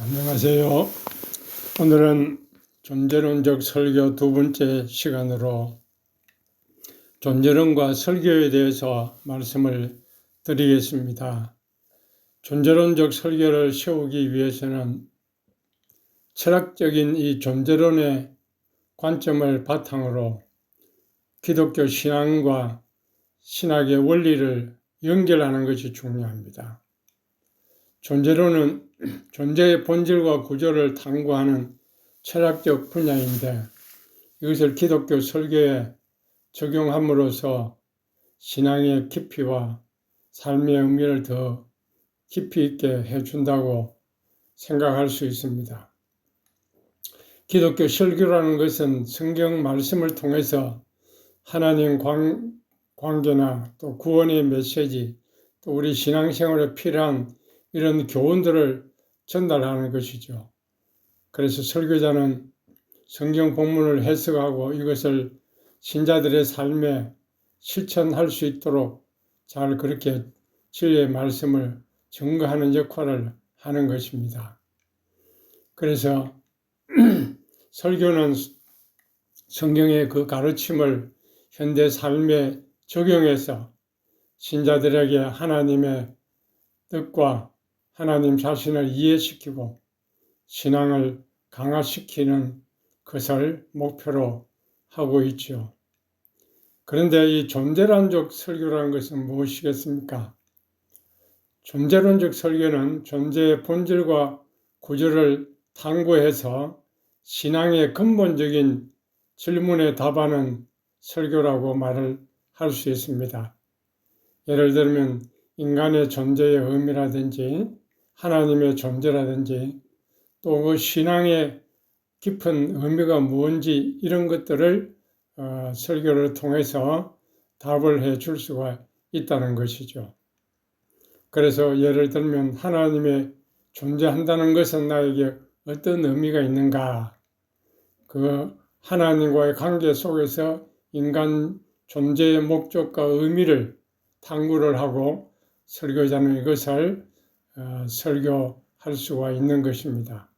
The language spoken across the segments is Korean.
안녕하세요. 오늘은 존재론적 설교 두 번째 시간으로 존재론과 설교에 대해서 말씀을 드리겠습니다. 존재론적 설교를 세우기 위해서는 철학적인 이 존재론의 관점을 바탕으로 기독교 신앙과 신학의 원리를 연결하는 것이 중요합니다. 존재론은 존재의 본질과 구조를 탐구하는 철학적 분야인데 이것을 기독교 설교에 적용함으로써 신앙의 깊이와 삶의 의미를 더 깊이 있게 해준다고 생각할 수 있습니다. 기독교 설교라는 것은 성경 말씀을 통해서 하나님 관계나 또 구원의 메시지, 또 우리 신앙생활에 필요한 이런 교훈들을 전달하는 것이죠. 그래서 설교자는 성경 본문을 해석하고 이것을 신자들의 삶에 실천할 수 있도록 잘 그렇게 진리의 말씀을 증거하는 역할을 하는 것입니다. 그래서 설교는 성경의 그 가르침을 현대 삶에 적용해서 신자들에게 하나님의 뜻과 하나님 자신을 이해시키고 신앙을 강화시키는 것을 목표로 하고 있죠. 그런데 이 존재론적 설교라는 것은 무엇이겠습니까? 존재론적 설교는 존재의 본질과 구조를 탐구해서 신앙의 근본적인 질문에 답하는 설교라고 말을 할 수 있습니다. 예를 들면 인간의 존재의 의미라든지 하나님의 존재라든지 또 그 신앙의 깊은 의미가 뭔지 이런 것들을 설교를 통해서 답을 해 줄 수가 있다는 것이죠. 그래서 예를 들면 하나님의 존재한다는 것은 나에게 어떤 의미가 있는가? 그 하나님과의 관계 속에서 인간 존재의 목적과 의미를 탐구를 하고 설교자는 이것을 설교할 수가 있는 것입니다.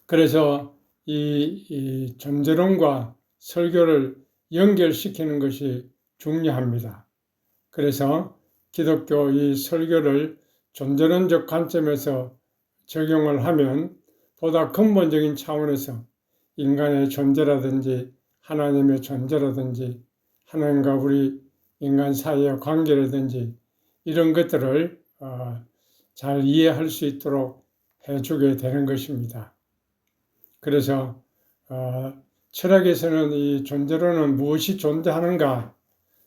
그래서 이 존재론과 설교를 연결시키는 것이 중요합니다. 그래서 기독교 이 설교를 존재론적 관점에서 적용을 하면 보다 근본적인 차원에서 인간의 존재라든지 하나님의 존재라든지 하나님과 우리 인간 사이의 관계라든지 이런 것들을 잘 이해할 수 있도록 해주게 되는 것입니다. 그래서 철학에서는 이 존재론은 무엇이 존재하는가,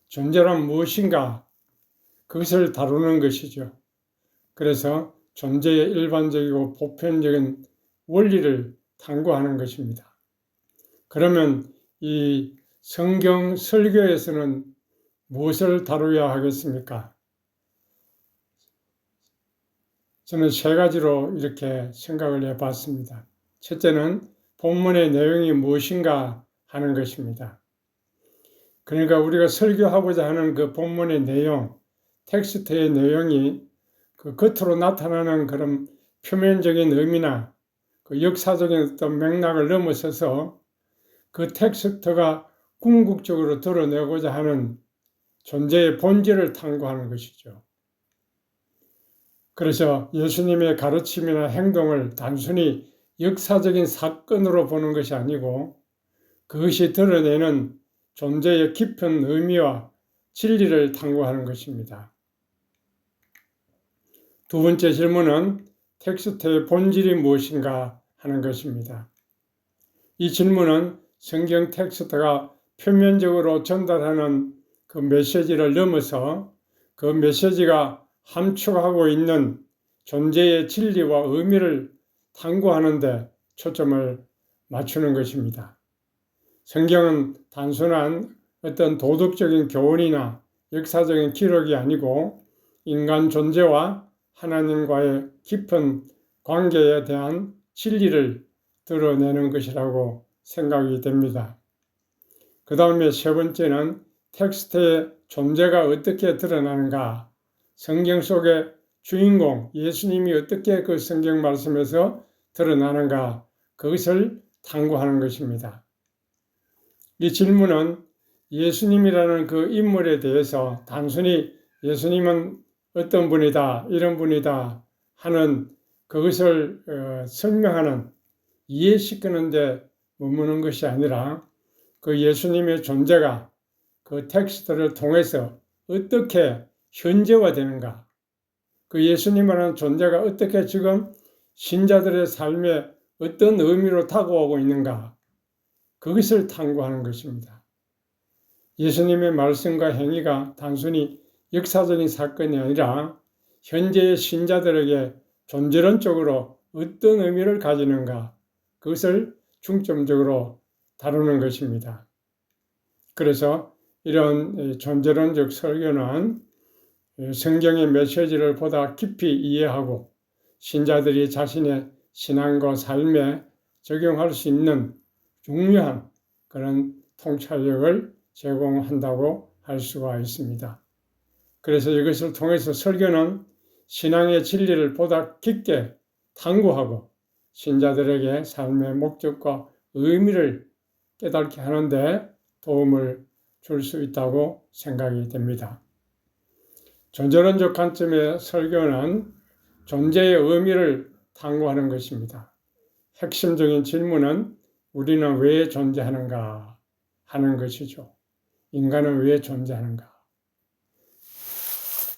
존재란 무엇인가 그것을 다루는 것이죠. 그래서 존재의 일반적이고 보편적인 원리를 탐구하는 것입니다. 그러면 이 성경 설교에서는 무엇을 다루어야 하겠습니까? 저는 세 가지로 이렇게 생각을 해봤습니다. 첫째는 본문의 내용이 무엇인가 하는 것입니다. 그러니까 우리가 설교하고자 하는 그 본문의 내용, 텍스트의 내용이 그 겉으로 나타나는 그런 표면적인 의미나 그 역사적인 어떤 맥락을 넘어서서 그 텍스트가 궁극적으로 드러내고자 하는 존재의 본질을 탐구하는 것이죠. 그래서 예수님의 가르침이나 행동을 단순히 역사적인 사건으로 보는 것이 아니고 그것이 드러내는 존재의 깊은 의미와 진리를 탐구하는 것입니다. 두 번째 질문은 텍스트의 본질이 무엇인가 하는 것입니다. 이 질문은 성경 텍스트가 표면적으로 전달하는 그 메시지를 넘어서 그 메시지가 함축하고 있는 존재의 진리와 의미를 탐구하는 데 초점을 맞추는 것입니다. 성경은 단순한 어떤 도덕적인 교훈이나 역사적인 기록이 아니고 인간 존재와 하나님과의 깊은 관계에 대한 진리를 드러내는 것이라고 생각이 됩니다. 그 다음에 세 번째는 텍스트의 존재가 어떻게 드러나는가, 성경 속에 주인공 예수님이 어떻게 그 성경 말씀에서 드러나는가, 그것을 탐구하는 것입니다. 이 질문은 예수님이라는 그 인물에 대해서 단순히 예수님은 어떤 분이다, 이런 분이다 하는 그것을 설명하는, 이해시키는 데 머무는 것이 아니라 그 예수님의 존재가 그 텍스트를 통해서 어떻게 현재화되는가, 그 예수님이라는 존재가 어떻게 지금 신자들의 삶에 어떤 의미로 다가오고 있는가, 그것을 탐구하는 것입니다. 예수님의 말씀과 행위가 단순히 역사적인 사건이 아니라 현재의 신자들에게 존재론적으로 어떤 의미를 가지는가, 그것을 중점적으로 다루는 것입니다. 그래서 이런 존재론적 설교는 성경의 메시지를 보다 깊이 이해하고 신자들이 자신의 신앙과 삶에 적용할 수 있는 중요한 그런 통찰력을 제공한다고 할 수가 있습니다. 그래서 이것을 통해서 설교는 신앙의 진리를 보다 깊게 탐구하고 신자들에게 삶의 목적과 의미를 깨닫게 하는데 도움을 줄 수 있다고 생각이 됩니다. 존재론적 관점의 설교는 존재의 의미를 탐구하는 것입니다. 핵심적인 질문은 우리는 왜 존재하는가 하는 것이죠. 인간은 왜 존재하는가?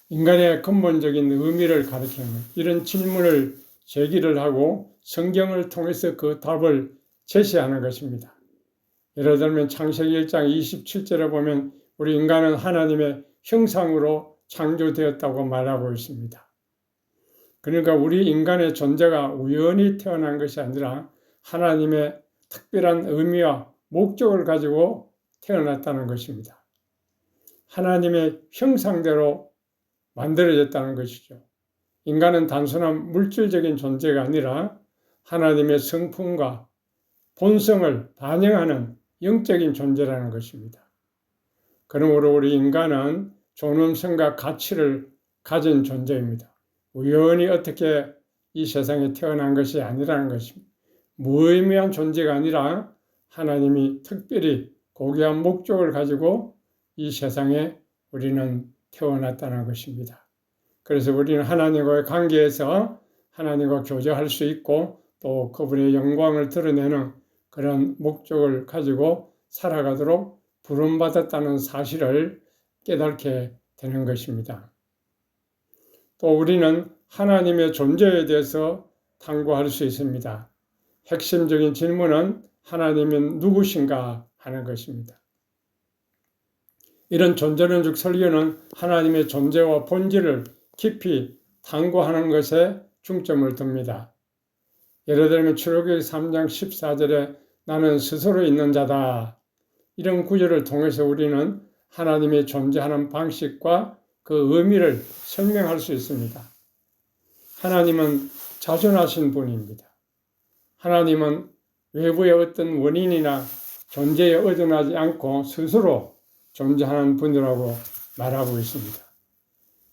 인간의 근본적인 의미를 가리키는 이런 질문을 제기를 하고 성경을 통해서 그 답을 제시하는 것입니다. 예를 들면 창세기 1장 27절에 보면 우리 인간은 하나님의 형상으로 창조되었다고 말하고 있습니다. 그러니까 우리 인간의 존재가 우연히 태어난 것이 아니라 하나님의 특별한 의미와 목적을 가지고 태어났다는 것입니다. 하나님의 형상대로 만들어졌다는 것이죠. 인간은 단순한 물질적인 존재가 아니라 하나님의 성품과 본성을 반영하는 영적인 존재라는 것입니다. 그러므로 우리 인간은 존엄성과 가치를 가진 존재입니다. 우연히 어떻게 이 세상에 태어난 것이 아니라는 것입니다. 무의미한 존재가 아니라 하나님이 특별히 고귀한 목적을 가지고 이 세상에 우리는 태어났다는 것입니다. 그래서 우리는 하나님과의 관계에서 하나님과 교제할 수 있고 또 그분의 영광을 드러내는 그런 목적을 가지고 살아가도록 부름받았다는 사실을 깨닫게 되는 것입니다. 또 우리는 하나님의 존재에 대해서 탐구할 수 있습니다. 핵심적인 질문은 하나님은 누구신가 하는 것입니다. 이런 존재론적 설교는 하나님의 존재와 본질을 깊이 탐구하는 것에 중점을 둡니다. 예를 들면 출애굽기 3장 14절에 나는 스스로 있는 자다. 이런 구절을 통해서 우리는 하나님의 존재하는 방식과 그 의미를 설명할 수 있습니다. 하나님은 자존하신 분입니다. 하나님은 외부의 어떤 원인이나 존재에 의존하지 않고 스스로 존재하는 분이라고 말하고 있습니다.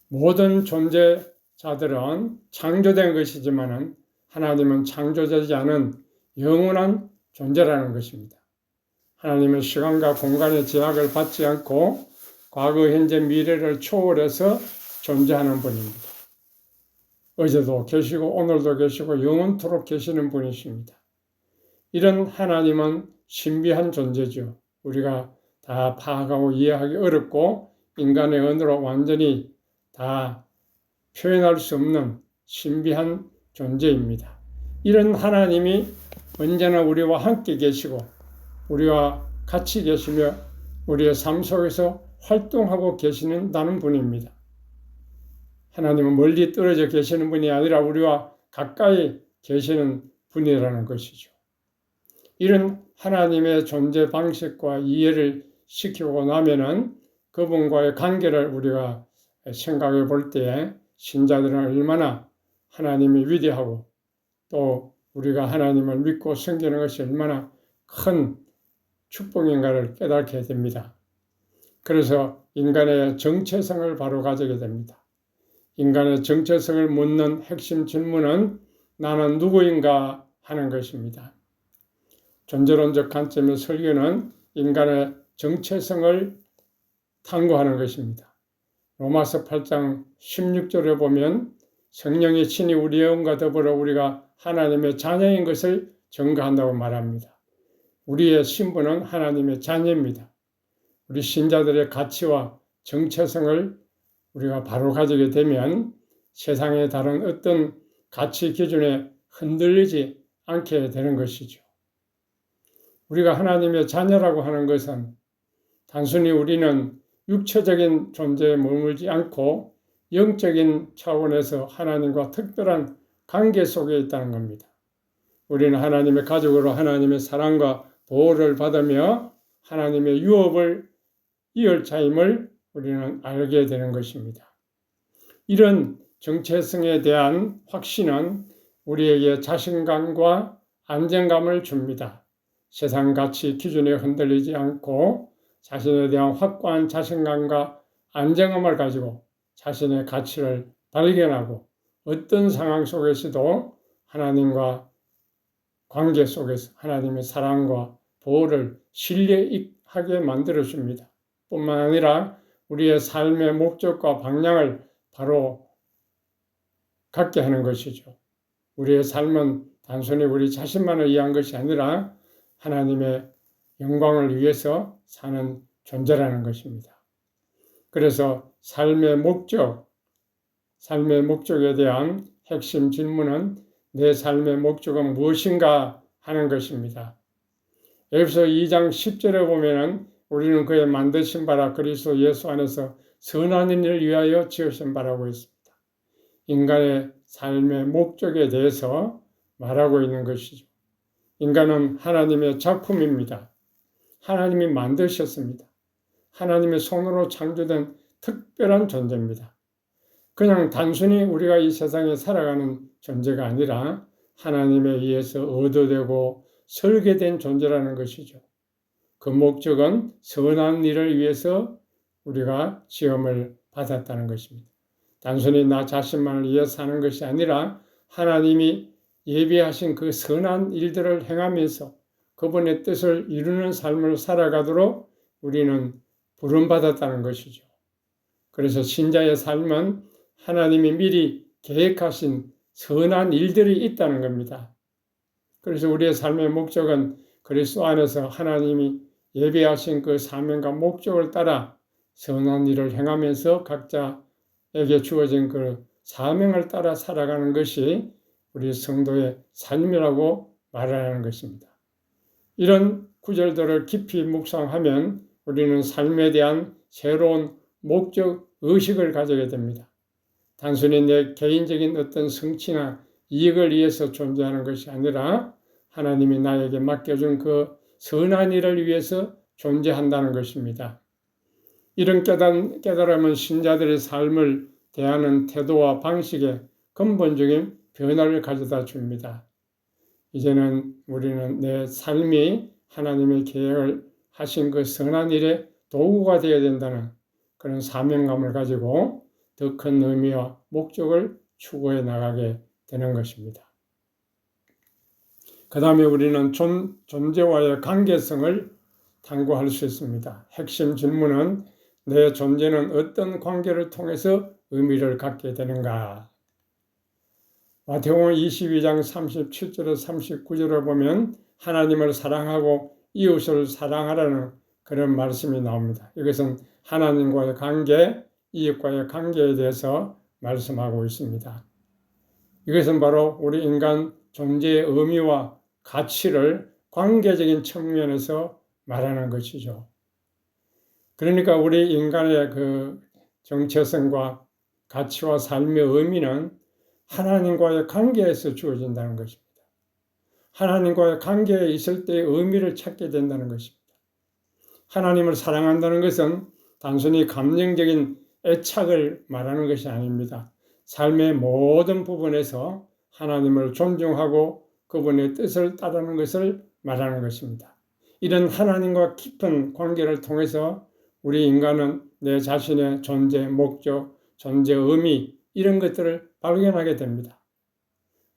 모든 존재자들은 창조된 것이지만 하나님은 창조되지 않은 영원한 존재라는 것입니다. 하나님은 시간과 공간의 제약을 받지 않고 과거, 현재, 미래를 초월해서 존재하는 분입니다. 어제도 계시고 오늘도 계시고 영원토록 계시는 분이십니다. 이런 하나님은 신비한 존재죠. 우리가 다 파악하고 이해하기 어렵고 인간의 언어로 완전히 다 표현할 수 없는 신비한 존재입니다. 이런 하나님이 언제나 우리와 함께 계시고 우리와 같이 계시며 우리의 삶 속에서 활동하고 계시는 다른 분입니다. 하나님은 멀리 떨어져 계시는 분이 아니라 우리와 가까이 계시는 분이라는 것이죠. 이런 하나님의 존재 방식과 이해를 시키고 나면은 그분과의 관계를 우리가 생각해 볼 때에 신자들은 얼마나 하나님이 위대하고 또 우리가 하나님을 믿고 섬기는 것이 얼마나 큰 축복인가를 깨닫게 됩니다. 그래서 인간의 정체성을 바로 가지게 됩니다. 인간의 정체성을 묻는 핵심 질문은 나는 누구인가 하는 것입니다. 존재론적 관점의 설교는 인간의 정체성을 탐구하는 것입니다. 로마서 8장 16절에 보면 성령의 신이 우리의 영과 더불어 우리가 하나님의 자녀인 것을 증거한다고 말합니다. 우리의 신분은 하나님의 자녀입니다. 우리 신자들의 가치와 정체성을 우리가 바로 가지게 되면 세상의 다른 어떤 가치 기준에 흔들리지 않게 되는 것이죠. 우리가 하나님의 자녀라고 하는 것은 단순히 우리는 육체적인 존재에 머물지 않고 영적인 차원에서 하나님과 특별한 관계 속에 있다는 겁니다. 우리는 하나님의 가족으로 하나님의 사랑과 보호를 받으며 하나님의 유업을 이을 자임을 우리는 알게 되는 것입니다. 이런 정체성에 대한 확신은 우리에게 자신감과 안정감을 줍니다. 세상 가치 기준에 흔들리지 않고 자신에 대한 확고한 자신감과 안정감을 가지고 자신의 가치를 발견하고 어떤 상황 속에서도 하나님과 관계 속에서 하나님의 사랑과 보호를 신뢰하게 만들어줍니다. 뿐만 아니라 우리의 삶의 목적과 방향을 바로 갖게 하는 것이죠. 우리의 삶은 단순히 우리 자신만을 위한 것이 아니라 하나님의 영광을 위해서 사는 존재라는 것입니다. 그래서 삶의 목적에 대한 핵심 질문은 내 삶의 목적은 무엇인가 하는 것입니다. 에베소 2장 10절에 보면은 우리는 그의 만드신 바라 그리스도 예수 안에서 선한 일을 위하여 지으신 바라고 있습니다. 인간의 삶의 목적에 대해서 말하고 있는 것이죠. 인간은 하나님의 작품입니다. 하나님이 만드셨습니다. 하나님의 손으로 창조된 특별한 존재입니다. 그냥 단순히 우리가 이 세상에 살아가는 존재가 아니라 하나님에 의해서 얻어되고 설계된 존재라는 것이죠. 그 목적은 선한 일을 위해서 우리가 지음을 받았다는 것입니다. 단순히 나 자신만을 위해 사는 것이 아니라 하나님이 예비하신 그 선한 일들을 행하면서 그분의 뜻을 이루는 삶을 살아가도록 우리는 부름받았다는 것이죠. 그래서 신자의 삶은 하나님이 미리 계획하신 선한 일들이 있다는 겁니다. 그래서 우리의 삶의 목적은 그리스도 안에서 하나님이 예비하신 그 사명과 목적을 따라 선한 일을 행하면서 각자에게 주어진 그 사명을 따라 살아가는 것이 우리 성도의 삶이라고 말하는 것입니다. 이런 구절들을 깊이 묵상하면 우리는 삶에 대한 새로운 목적 의식을 가지게 됩니다. 단순히 내 개인적인 어떤 성취나 이익을 위해서 존재하는 것이 아니라 하나님이 나에게 맡겨준 그 선한 일을 위해서 존재한다는 것입니다. 이런 깨달음은 신자들의 삶을 대하는 태도와 방식에 근본적인 변화를 가져다 줍니다. 이제는 우리는 내 삶이 하나님의 계획을 하신 그 선한 일의 도구가 되어야 된다는 그런 사명감을 가지고 더 큰 의미와 목적을 추구해 나가게 되는 것입니다. 그 다음에 우리는 존재와의 관계성을 탐구할 수 있습니다. 핵심 질문은 내 존재는 어떤 관계를 통해서 의미를 갖게 되는가? 마태복음 22장 37절에 39절을 보면 하나님을 사랑하고 이웃을 사랑하라는 그런 말씀이 나옵니다. 이것은 하나님과의 관계, 이웃과의 관계에 대해서 말씀하고 있습니다. 이것은 바로 우리 인간 존재의 의미와 가치를 관계적인 측면에서 말하는 것이죠. 그러니까 우리 인간의 그 정체성과 가치와 삶의 의미는 하나님과의 관계에서 주어진다는 것입니다. 하나님과의 관계에 있을 때의 의미를 찾게 된다는 것입니다. 하나님을 사랑한다는 것은 단순히 감정적인 애착을 말하는 것이 아닙니다. 삶의 모든 부분에서 하나님을 존중하고 그분의 뜻을 따르는 것을 말하는 것입니다. 이런 하나님과 깊은 관계를 통해서 우리 인간은 내 자신의 존재, 목적, 존재 의미, 이런 것들을 발견하게 됩니다.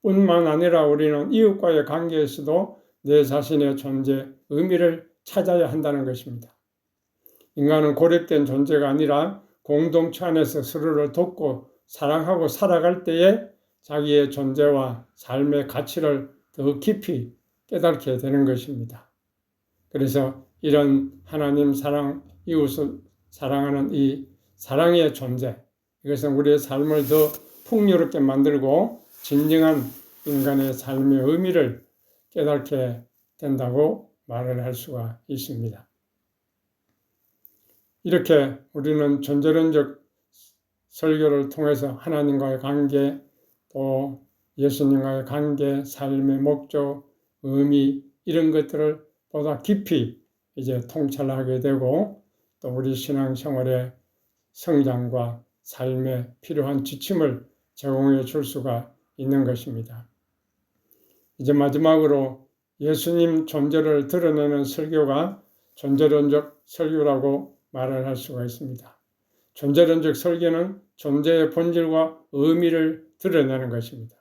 뿐만 아니라 우리는 이웃과의 관계에서도 내 자신의 존재, 의미를 찾아야 한다는 것입니다. 인간은 고립된 존재가 아니라 공동체 안에서 서로를 돕고 사랑하고 살아갈 때에 자기의 존재와 삶의 가치를 더 깊이 깨닫게 되는 것입니다. 그래서 이런 하나님 사랑, 이웃을 사랑하는 이 사랑의 존재, 이것은 우리의 삶을 더 풍요롭게 만들고 진정한 인간의 삶의 의미를 깨닫게 된다고 말을 할 수가 있습니다. 이렇게 우리는 존재론적 설교를 통해서 하나님과의 관계, 또 예수님과의 관계, 삶의 목적, 의미 이런 것들을 보다 깊이 이제 통찰하게 되고 또 우리 신앙생활의 성장과 삶에 필요한 지침을 제공해 줄 수가 있는 것입니다. 이제 마지막으로 예수님 존재를 드러내는 설교가 존재론적 설교라고 말을 할 수가 있습니다. 존재론적 설교는 존재의 본질과 의미를 드러내는 것입니다.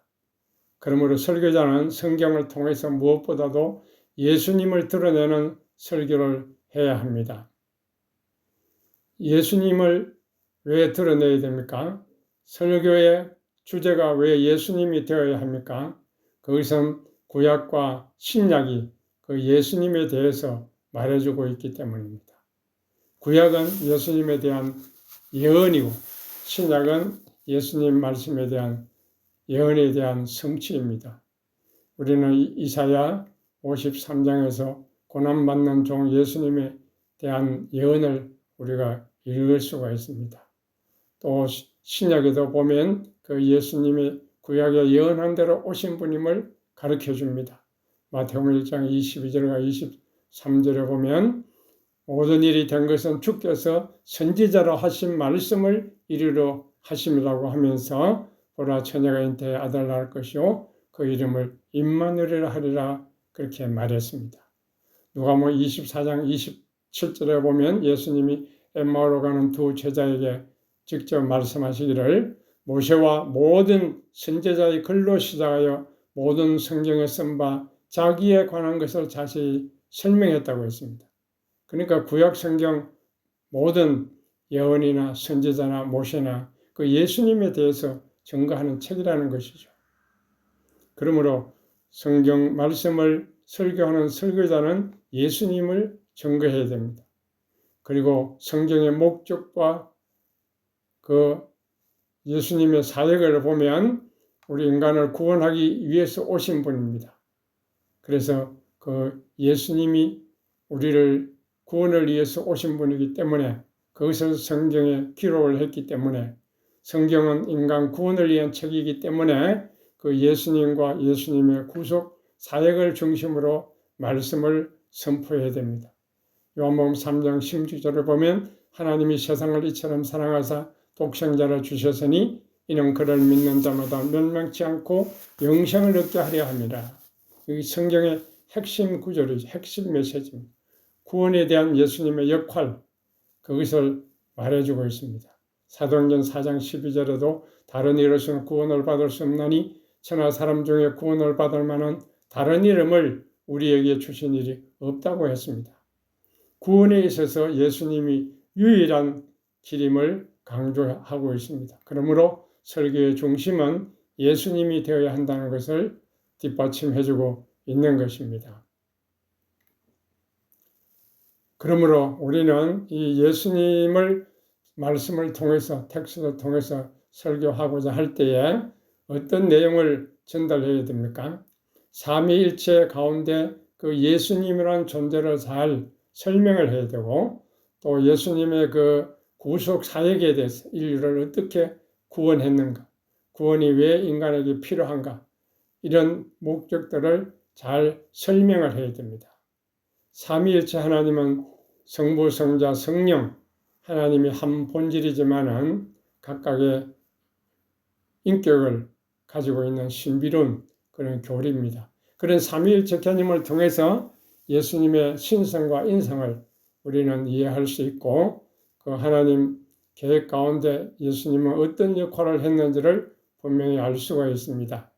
그러므로 설교자는 성경을 통해서 무엇보다도 예수님을 드러내는 설교를 해야 합니다. 예수님을 왜 드러내야 됩니까? 설교의 주제가 왜 예수님이 되어야 합니까? 그것은 구약과 신약이 그 예수님에 대해서 말해주고 있기 때문입니다. 구약은 예수님에 대한 예언이고 신약은 예수님 말씀에 대한 예언에 대한 성취입니다. 우리는 이사야 53장에서 고난받는 종 예수님에 대한 예언을 우리가 읽을 수가 있습니다. 또 신약에도 보면 그 예수님이 구약에 예언한 대로 오신 분임을 가르쳐 줍니다. 마태복음 1장 22절과 23절에 보면 모든 일이 된 것은 주께서 선지자로 하신 말씀을 이루려 하심이라고 하면서 보라 처녀가 잉태해 아들 낳을 것이요 그 이름을 임마누엘이라 하리라 그렇게 말했습니다. 누가복음 24장 27절에 보면 예수님이 엠마오로 가는 두 제자에게 직접 말씀하시기를 모세와 모든 선지자의 글로 시작하여 모든 성경에 쓴 바 자기에 관한 것을 자세히 설명했다고 했습니다. 그러니까 구약 성경 모든 예언이나 선지자나 모세나 그 예수님에 대해서 증거하는 책이라는 것이죠. 그러므로 성경 말씀을 설교하는 설교자는 예수님을 증거해야 됩니다. 그리고 성경의 목적과 그 예수님의 사역을 보면 우리 인간을 구원하기 위해서 오신 분입니다. 그래서 그 예수님이 우리를 구원을 위해서 오신 분이기 때문에 그것을 성경에 기록을 했기 때문에 성경은 인간 구원을 위한 책이기 때문에 그 예수님과 예수님의 구속 사역을 중심으로 말씀을 선포해야 됩니다. 요한복음 3장 16절을 보면 하나님이 세상을 이처럼 사랑하사 독생자를 주셨으니 이는 그를 믿는 자마다 멸망치 않고 영생을 얻게 하려 함이라. 이 성경의 핵심 구절이죠. 핵심 메시지입니다. 구원에 대한 예수님의 역할, 그것을 말해주고 있습니다. 사도행전 4장 12절에도 다른 이로서는 구원을 받을 수 없나니 천하 사람 중에 구원을 받을 만한 다른 이름을 우리에게 주신 일이 없다고 했습니다. 구원에 있어서 예수님이 유일한 길임을 강조하고 있습니다. 그러므로 설교의 중심은 예수님이 되어야 한다는 것을 뒷받침해주고 있는 것입니다. 그러므로 우리는 이 예수님을 말씀을 통해서 텍스트를 통해서 설교하고자 할 때에 어떤 내용을 전달해야 됩니까? 삼위일체 가운데 그 예수님이라는 존재를 잘 설명을 해야 되고 또 예수님의 그 구속 사역에 대해서 인류를 어떻게 구원했는가, 구원이 왜 인간에게 필요한가 이런 목적들을 잘 설명을 해야 됩니다. 삼위일체 하나님은 성부, 성자, 성령 하나님이 한 본질이지만은 각각의 인격을 가지고 있는 신비로운 그런 교리입니다. 그런 삼위일체 개념을 통해서 예수님의 신성과 인성을 우리는 이해할 수 있고 그 하나님 계획 가운데 예수님은 어떤 역할을 했는지를 분명히 알 수가 있습니다.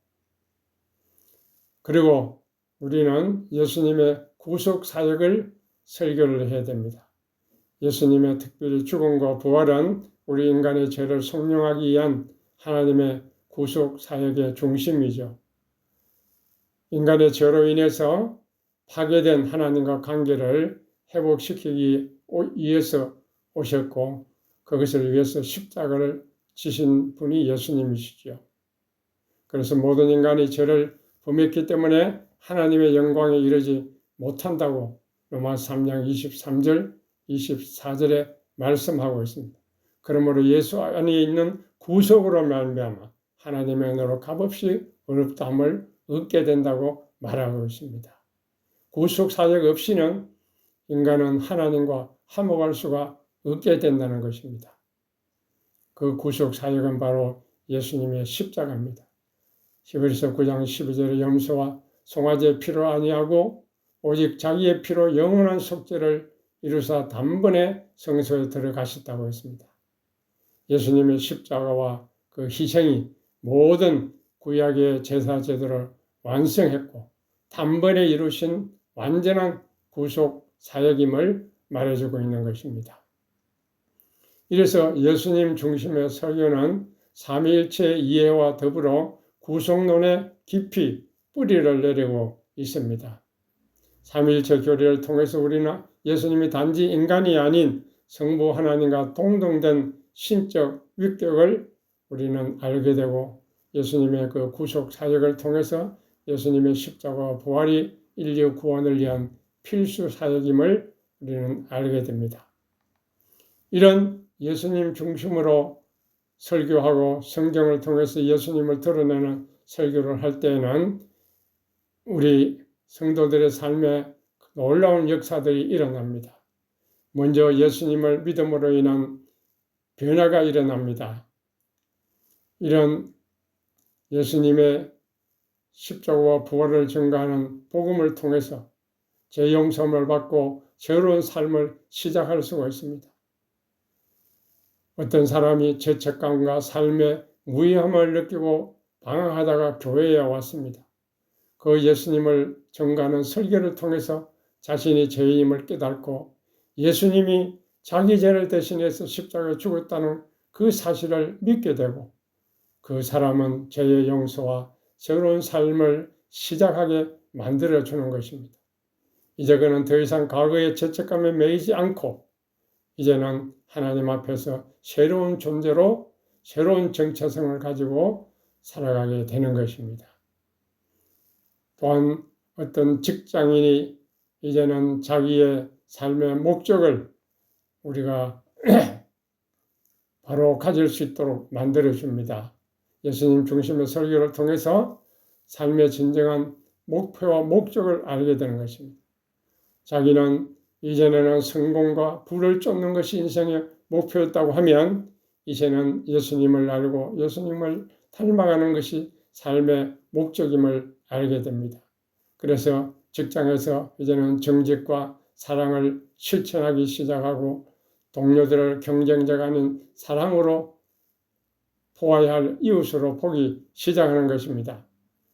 그리고 우리는 예수님의 구속 사역을 설교를 해야 됩니다. 예수님의 특별히 죽음과 부활은 우리 인간의 죄를 속량하기 위한 하나님의 구속 사역의 중심이죠. 인간의 죄로 인해서 파괴된 하나님과 관계를 회복시키기 위해서 오셨고 그것을 위해서 십자가를 지신 분이 예수님이시죠. 그래서 모든 인간이 죄를 범했기 때문에 하나님의 영광에 이르지 못한다고 로마서 3장 23절, 24절에 말씀하고 있습니다. 그러므로 예수 안에 있는 구속으로 말미암아 하나님의 은혜로 값없이 의롭다함을 얻게 된다고 말하고 있습니다. 구속 사역 없이는 인간은 하나님과 화목할 수가 없게 된다는 것입니다. 그 구속 사역은 바로 예수님의 십자가입니다. 히브리서 9장 12절에 염소와 송아지의 피로 아니하고 오직 자기의 피로 영원한 속죄를 이루사 단번에 성소에 들어가셨다고 했습니다. 예수님의 십자가와 그 희생이 모든 구약의 제사 제도를 완성했고 단번에 이루신 완전한 구속 사역임을 말해주고 있는 것입니다. 이래서 예수님 중심의 설교는 삼위일체 이해와 더불어 구속론에 깊이 뿌리를 내리고 있습니다. 삼위일체 교리를 통해서 우리는 예수님이 단지 인간이 아닌 성부 하나님과 동등된 신적 위격을 우리는 알게 되고 예수님의 그 구속 사역을 통해서 예수님의 십자가와 부활이 인류 구원을 위한 필수 사역임을 우리는 알게 됩니다. 이런 예수님 중심으로 설교하고 성경을 통해서 예수님을 드러내는 설교를 할 때에는 우리 성도들의 삶에 놀라운 역사들이 일어납니다. 먼저 예수님을 믿음으로 인한 변화가 일어납니다. 이런 예수님의 십자가와 부활을 증거하는 복음을 통해서 죄 용서를 받고 새로운 삶을 시작할 수가 있습니다. 어떤 사람이 죄책감과 삶의 무의함을 느끼고 방황하다가 교회에 왔습니다. 그 예수님을 증거하는 설교를 통해서 자신이 죄인임을 깨닫고 예수님이 자기 죄를 대신해서 십자가에 죽었다는 그 사실을 믿게 되고 그 사람은 죄의 용서와 새로운 삶을 시작하게 만들어주는 것입니다. 이제 그는 더 이상 과거의 죄책감에 매이지 않고 이제는 하나님 앞에서 새로운 존재로 새로운 정체성을 가지고 살아가게 되는 것입니다. 또한 어떤 직장인이 이제는 자기의 삶의 목적을 우리가 바로 가질 수 있도록 만들어줍니다. 예수님 중심의 설교를 통해서 삶의 진정한 목표와 목적을 알게 되는 것입니다. 자기는 이전에는 성공과 부를 쫓는 것이 인생의 목표였다고 하면 이제는 예수님을 알고 예수님을 닮아가는 것이 삶의 목적임을 알게 됩니다. 그래서 직장에서 이제는 정직과 사랑을 실천하기 시작하고 동료들을 경쟁자가 아닌 사랑으로 보아야 할 이웃으로 보기 시작하는 것입니다.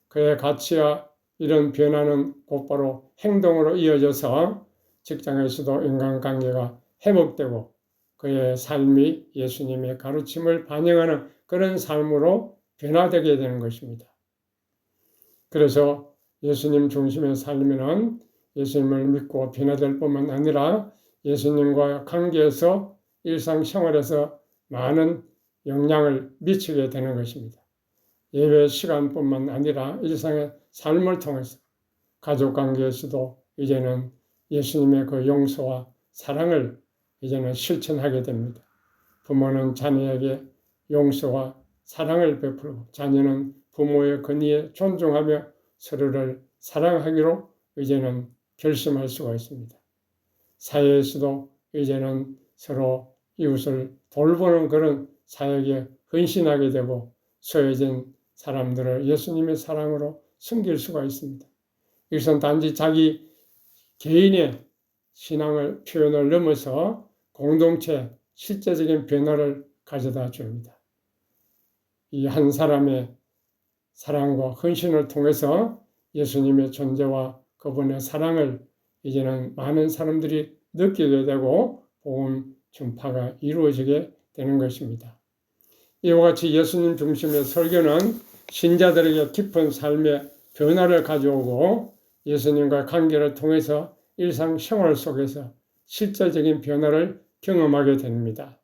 그의 가치와 이런 변화는 곧바로 행동으로 이어져서 직장에서도 인간관계가 회복되고 그의 삶이 예수님의 가르침을 반영하는 그런 삶으로 변화되게 되는 것입니다. 그래서 예수님 중심의 삶에는 예수님을 믿고 변화될 뿐만 아니라 예수님과 관계에서 일상생활에서 많은 영향을 미치게 되는 것입니다. 예배 시간뿐만 아니라 일상의 삶을 통해서 가족관계에서도 이제는 예수님의 그 용서와 사랑을 이제는 실천하게 됩니다. 부모는 자녀에게 용서와 사랑을 베풀고 자녀는 부모의 권위에 존중하며 서로를 사랑하기로 이제는 결심할 수가 있습니다. 사회에서도 이제는 서로 이웃을 돌보는 그런 사역에 헌신하게 되고 소외된 사람들을 예수님의 사랑으로 섬길 수가 있습니다. 이것은 단지 자기 개인의 신앙을 표현을 넘어서 공동체, 실제적인 변화를 가져다 줍니다. 이 한 사람의 사랑과 헌신을 통해서 예수님의 존재와 그분의 사랑을 이제는 많은 사람들이 느끼게 되고 복음 전파가 이루어지게 되는 것입니다. 이와 같이 예수님 중심의 설교는 신자들에게 깊은 삶의 변화를 가져오고 예수님과 관계를 통해서 일상생활 속에서 실제적인 변화를 경험하게 됩니다.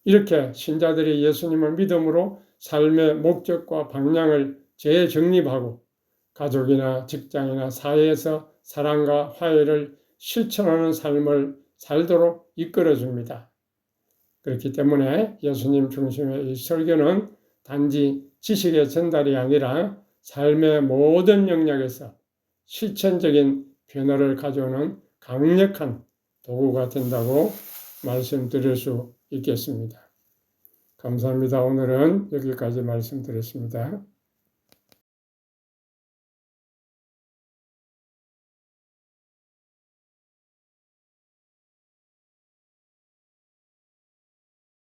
이렇게 신자들이 예수님을 믿음으로 삶의 목적과 방향을 재정립하고 가족이나 직장이나 사회에서 사랑과 화해를 실천하는 삶을 살도록 이끌어줍니다. 그렇기 때문에 예수님 중심의 이 설교는 단지 지식의 전달이 아니라 삶의 모든 영역에서 실천적인 변화를 가져오는 강력한 도구가 된다고 말씀드릴 수 있겠습니다. 감사합니다. 오늘은 여기까지 말씀드렸습니다.